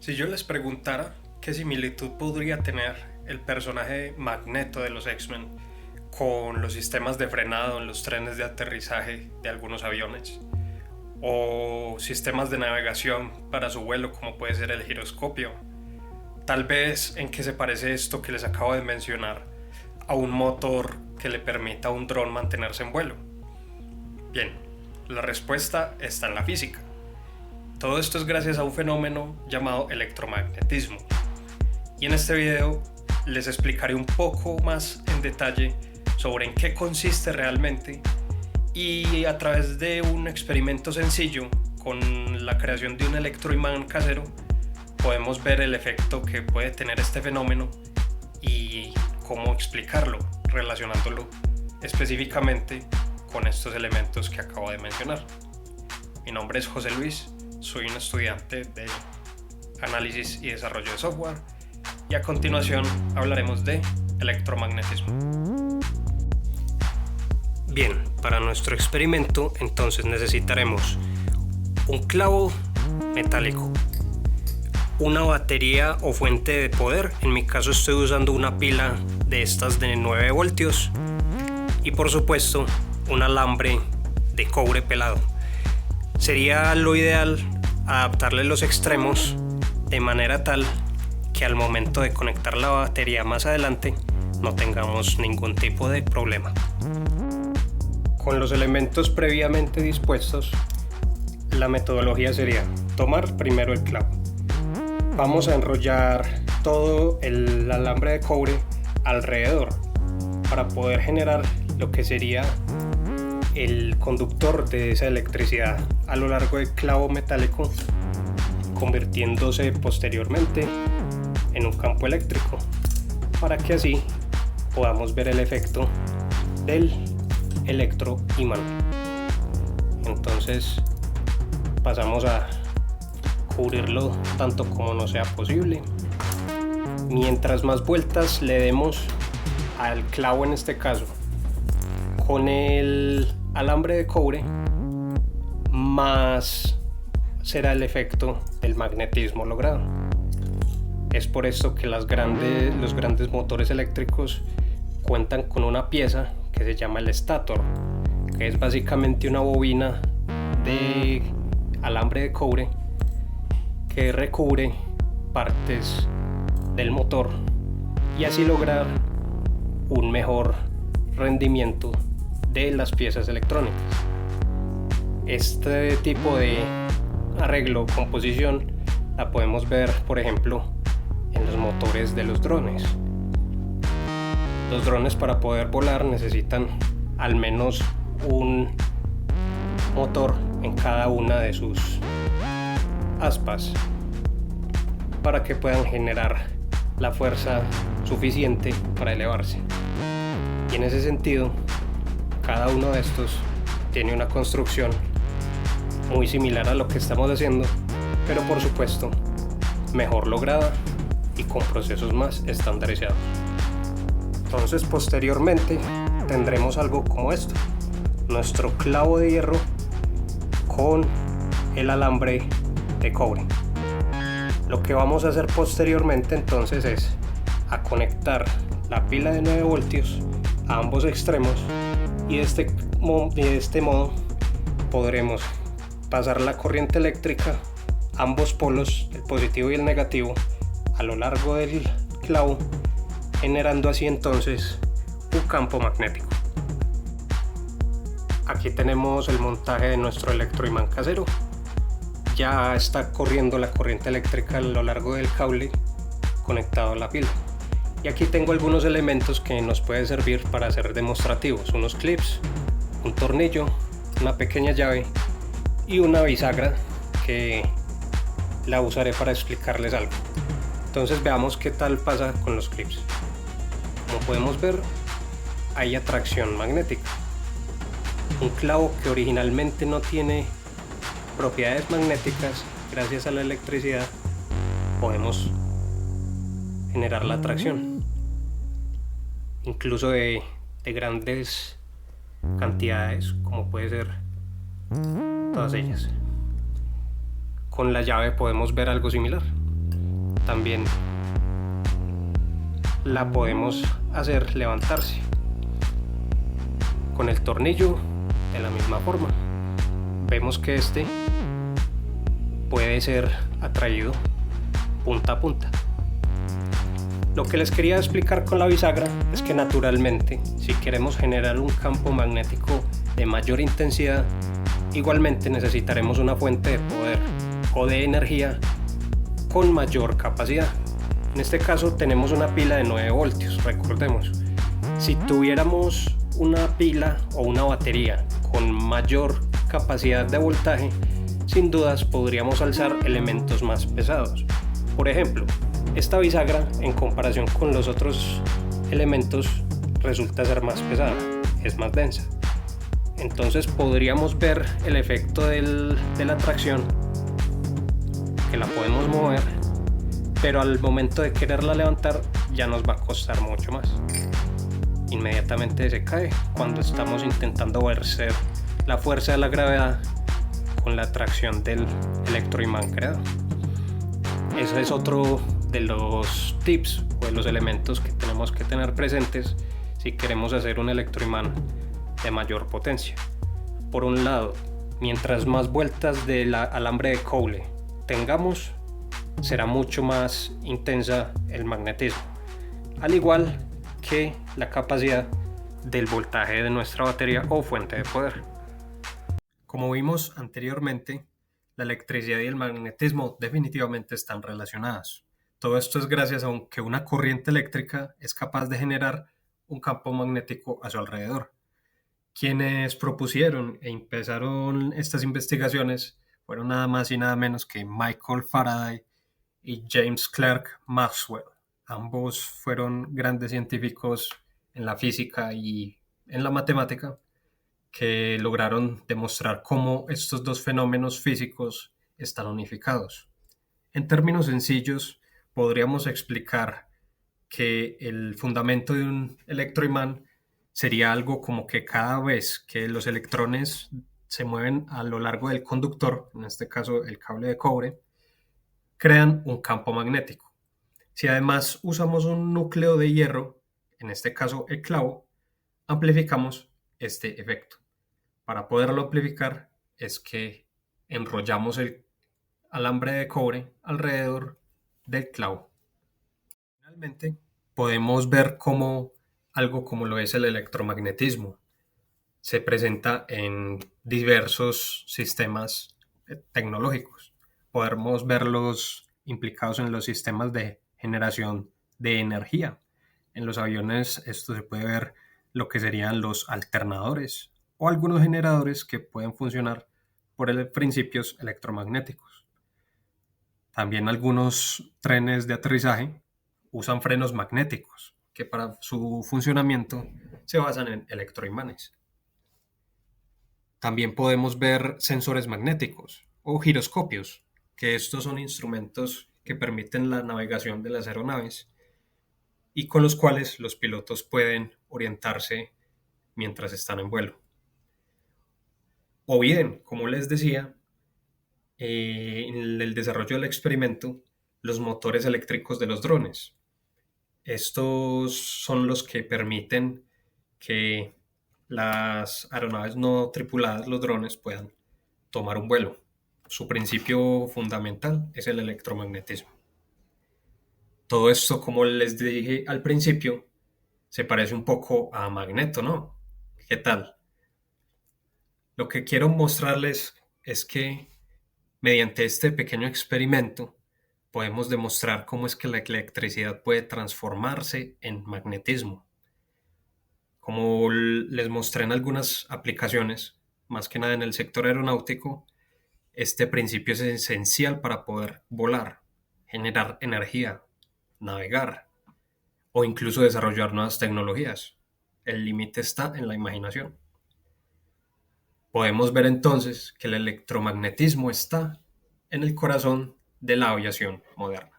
Si yo les preguntara qué similitud podría tener el personaje Magneto de los X-Men con los sistemas de frenado en los trenes de aterrizaje de algunos aviones, o sistemas de navegación para su vuelo como puede ser el giroscopio, tal vez en qué se parece esto que les acabo de mencionar a un motor que le permita a un dron mantenerse en vuelo. Bien, la respuesta está en la física. Todo esto es gracias a un fenómeno llamado electromagnetismo. Y en este video les explicaré un poco más en detalle sobre en qué consiste realmente, y a través de un experimento sencillo con la creación de un electroimán casero podemos ver el efecto que puede tener este fenómeno y cómo explicarlo, relacionándolo específicamente con estos elementos que acabo de mencionar. Mi nombre es José Luis, soy un estudiante de análisis y desarrollo de software, y a continuación hablaremos de electromagnetismo. Bien, para nuestro experimento entonces necesitaremos un clavo metálico, una batería o fuente de poder, en mi caso estoy usando una pila de estas de 9 voltios, y por supuesto un alambre de cobre pelado. Sería lo ideal adaptarle los extremos de manera tal que al momento de conectar la batería más adelante no tengamos ningún tipo de problema. Con los elementos previamente dispuestos, la metodología sería tomar primero el clavo. Vamos a enrollar todo el alambre de cobre alrededor para poder generar lo que sería el conductor de esa electricidad a lo largo del clavo metálico, convirtiéndose posteriormente en un campo eléctrico, para que así podamos ver el efecto del electroimán. Entonces pasamos a cubrirlo tanto como nos sea posible. Mientras más vueltas le demos al clavo, en este caso con el alambre de cobre, más será el efecto del magnetismo logrado. Es por esto que los grandes motores eléctricos cuentan con una pieza que se llama el estator, que es básicamente una bobina de alambre de cobre que recubre partes del motor y así lograr un mejor rendimiento de las piezas electrónicas. Este tipo de arreglo o composición la podemos ver, por ejemplo, en los motores de los drones. Los drones, para poder volar, necesitan al menos un motor en cada una de sus aspas para que puedan generar la fuerza suficiente para elevarse. Y en ese sentido, cada uno de estos tiene una construcción muy similar a lo que estamos haciendo, pero por supuesto mejor lograda y con procesos más estandarizados. Entonces posteriormente tendremos algo como esto: nuestro clavo de hierro con el alambre de cobre. Lo que vamos a hacer posteriormente entonces es a conectar la pila de 9 voltios a ambos extremos, y de este modo podremos pasar la corriente eléctrica, ambos polos, el positivo y el negativo, a lo largo del clavo, generando así entonces un campo magnético. Aquí tenemos el montaje de nuestro electroimán casero. Ya está corriendo la corriente eléctrica a lo largo del cable conectado a la pila. Y aquí tengo algunos elementos que nos pueden servir para hacer demostrativos: unos clips, un tornillo, una pequeña llave y una bisagra que la usaré para explicarles algo. Entonces veamos qué tal pasa con los clips. Como podemos ver, hay atracción magnética. Un clavo que originalmente no tiene propiedades magnéticas, gracias a la electricidad podemos generar la atracción, incluso de grandes cantidades, como puede ser todas ellas. Con la llave podemos ver algo similar. también la podemos hacer levantarse con el tornillo de la misma forma. Vemos que este puede ser atraído punta a punta. Lo que les quería explicar con la bisagra es que naturalmente, si queremos generar un campo magnético de mayor intensidad, igualmente necesitaremos una fuente de poder o de energía con mayor capacidad. En este caso tenemos una pila de 9 voltios, recordemos. Si tuviéramos una pila o una batería con mayor capacidad de voltaje, sin dudas podríamos alzar elementos más pesados. Por ejemplo, esta bisagra en comparación con los otros elementos resulta ser más pesada, es más densa. Entonces podríamos ver el efecto de la atracción, que la podemos mover, pero al momento de quererla levantar ya nos va a costar mucho más. Inmediatamente se cae cuando estamos intentando vencer la fuerza de la gravedad con la atracción del electroimán creado. Ese es otro de los tips o de los elementos que tenemos que tener presentes si queremos hacer un electroimán de mayor potencia. Por un lado, mientras más vueltas del alambre de cobre tengamos, será mucho más intensa el magnetismo, al igual que la capacidad del voltaje de nuestra batería o fuente de poder. Como vimos anteriormente, la electricidad y el magnetismo definitivamente están relacionadas. Todo esto es gracias a que una corriente eléctrica es capaz de generar un campo magnético a su alrededor. Quienes propusieron e empezaron estas investigaciones fueron nada más y nada menos que Michael Faraday y James Clerk Maxwell. Ambos fueron grandes científicos en la física y en la matemática que lograron demostrar cómo estos dos fenómenos físicos están unificados. En términos sencillos, podríamos explicar que el fundamento de un electroimán sería algo como que cada vez que los electrones se mueven a lo largo del conductor, en este caso el cable de cobre, crean un campo magnético. Si además usamos un núcleo de hierro, en este caso el clavo, amplificamos este efecto. Para poderlo amplificar es que enrollamos el alambre de cobre alrededor del clavo. Finalmente, podemos ver cómo algo como lo es el electromagnetismo se presenta en diversos sistemas tecnológicos. Podemos verlos implicados en los sistemas de generación de energía. En los aviones esto se puede ver lo que serían los alternadores o algunos generadores que pueden funcionar por principios electromagnéticos. También algunos trenes de aterrizaje usan frenos magnéticos que para su funcionamiento se basan en electroimanes. También podemos ver sensores magnéticos o giroscopios, que estos son instrumentos que permiten la navegación de las aeronaves y con los cuales los pilotos pueden orientarse mientras están en vuelo. O bien, como les decía, en el desarrollo del experimento, los motores eléctricos de los drones. Estos son los que permiten que las aeronaves no tripuladas, los drones, puedan tomar un vuelo. Su principio fundamental es el electromagnetismo. Todo esto, como les dije al principio, se parece un poco a Magneto, ¿no? ¿Qué tal? Lo que quiero mostrarles es que mediante este pequeño experimento podemos demostrar cómo es que la electricidad puede transformarse en magnetismo. Como les mostré en algunas aplicaciones, más que nada en el sector aeronáutico, este principio es esencial para poder volar, generar energía, navegar o incluso desarrollar nuevas tecnologías. El límite está en la imaginación. Podemos ver entonces que el electromagnetismo está en el corazón de la aviación moderna.